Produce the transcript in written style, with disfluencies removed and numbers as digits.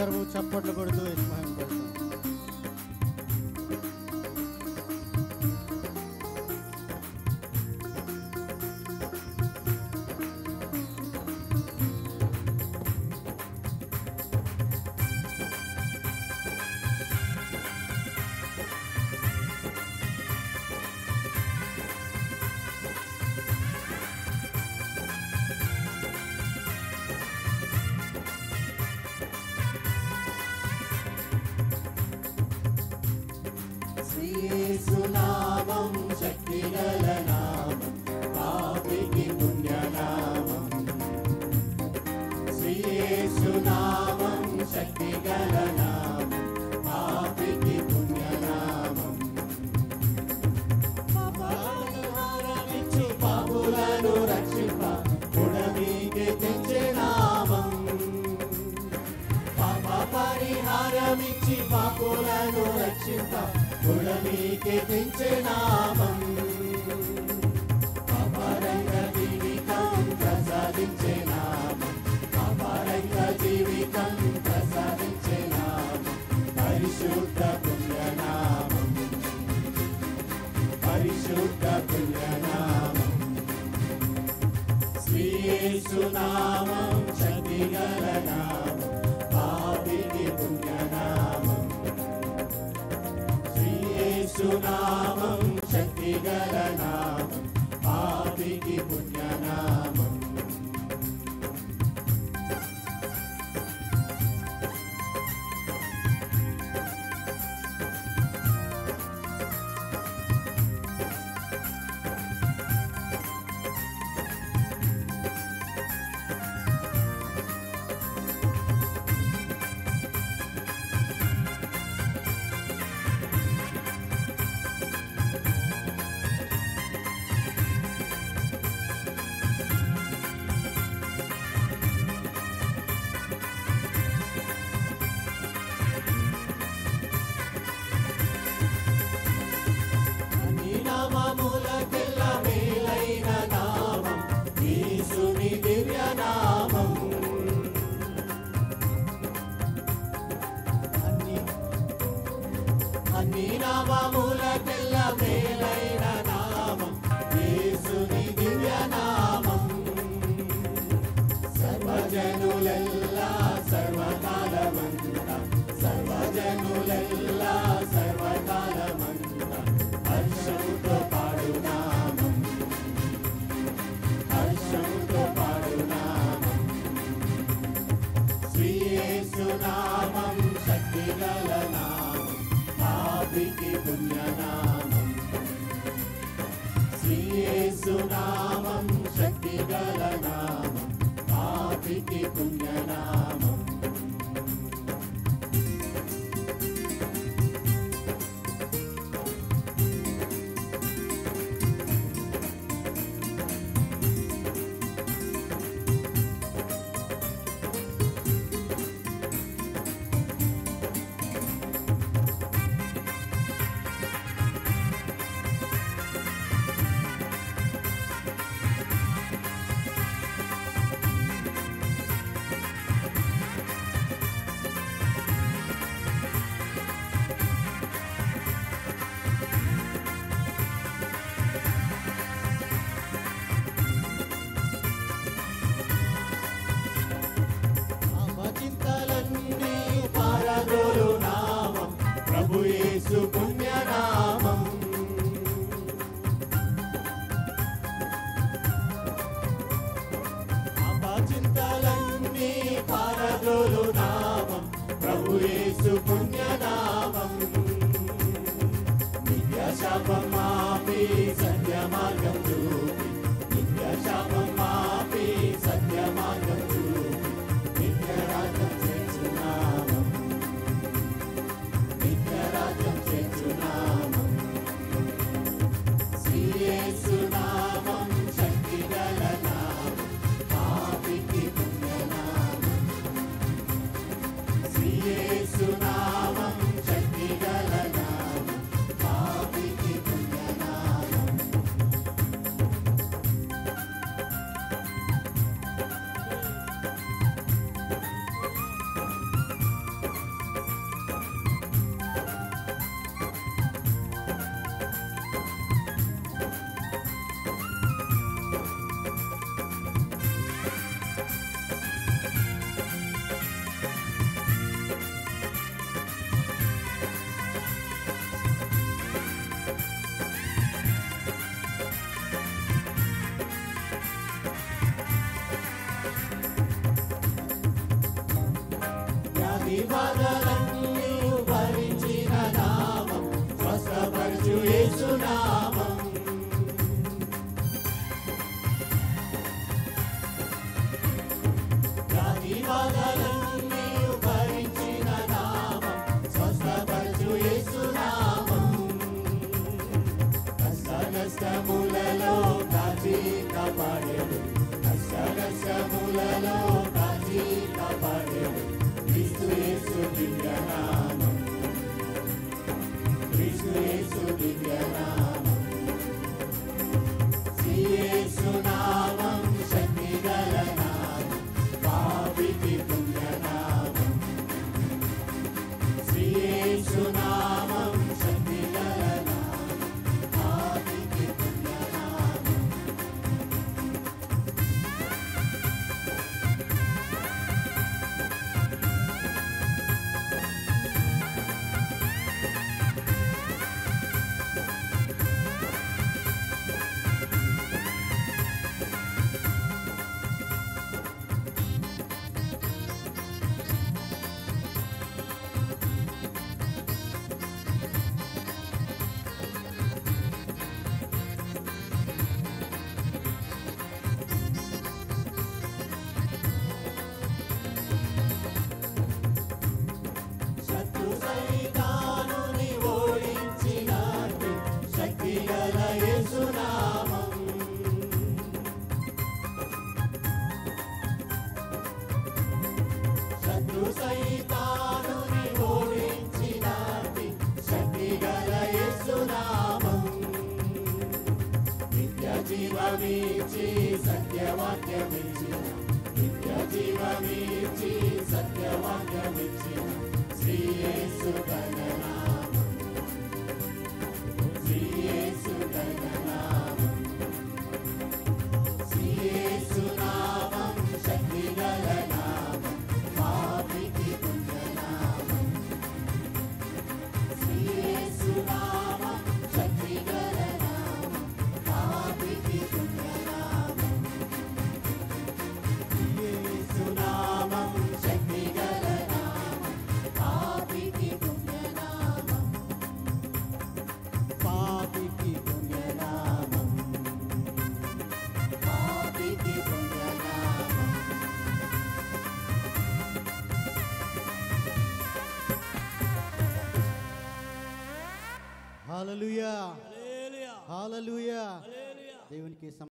అందరూ చప్పట్లు కొడుతూ యజమాని పడతాం. యేసునామం శక్తిగల నామం, పాపికి పుణ్యనామం. శ్రీ యేసునామం శక్తిగల నామం, పాపికి పుణ్యనామం. పాపహారమిచ్చి పాపులను రక్షింప పుడమికి తెచ్చే నామం. పాప పరిహారమిచ్చి పాపులను రక్షింప పుడమికి తెచ్చే నామం. అపరంగ జీవితం ప్రసాదించే నామం, అపరంగ జీవితం ప్రసాదించే నామం. పరిశుద్ధ పుణ్యనామం, పరిశుద్ధ పుణ్యనామం. శ్రీ యేసునామం శక్తిగల నామం, పాపికి పుణ్యనామం. యేసునామం శక్తిగల నామం, పాపికి పుణ్యనామం. అన్ని నామములకెల్ల మేలైన నామం, యేసుని దివ్య నామం. సర్వజనులెల్లా సర్వకాలమంతా, సర్వజనులెల్లా సర్వకాలమంతా హర్షముతో పాడు నామం, హర్షముతో పాడు నామం. శ్రీ యేసునామం శక్తిగల నామం, పాపికి పుణ్యనామం. శ్రీ యేసునామం శక్తిగల నామం, పాపికి పుణ్యనామం. ప్రభు యేసు పుణ్యనామం. అపచింతలన్నీ పారదోలు నామం, ప్రభు యేసు పుణ్యనామం. నిత్య శాపం మాపి సత్య మార్గం చూపి, నిత్య శాపం మాపి సత్య మార్గం చూపి, నిత్య రాజ్యం చేర్చునామం, నిత్య రాజ్యం చేర్చునామం. శ్రీ యేసునామం శక్తిగల నామం, పాపికి పుణ్యనామం. శ్రీ యేసునామం బాధలన్నీ భరించిన నామం స్వస్థపరచు యేసు నామం వ్యాధి బాధలన్నీ భరించిన నామం స్వస్థపరచు యేసు నామం కష్ట నష్టములలో కాచి కాపాడేడు కష్ట నష్టములలో కాచి కాపాడేడు క్రీస్తు యేసు దివ్యనామం క్రీస్తు యేసు దివ్యనామం శ్రీ యేసు నామం శక్తిగల నామం పాపికి పుణ్యనామం శ్రీ యేసు నామం శక్తిగల నామం పాపికి పుణ్యనామం శత్రు సైతానుని ఓడించినట్టు శక్తిగల యేసు నామం శత్రు సైతానుని ఓడించినట్టు శక్తిగల యేసు నామం నిత్య జీవమిచ్చి సత్యవాక్యమిచ్చిన నిత్య జీవమిచ్చి సత్యవాక్యమిచ్చిన శ్రీ యేసు గణనామం శ్రీ యేసు గణనామం శ్రీ యేసు నామం శక్తిగల నామం పాపికి పుణ్యనామం శ్రీ యేసు నామం శక్తిగల నామం పాపికి పుణ్యనామం శ్రీ యేసు నామం శక్తిగల నామం పాపికి పుణ్యనామం పాపికి పుణ్యనామం పాపికి పుణ్యనామం హల్లెలూయా హల్లెలూయా దేవునికి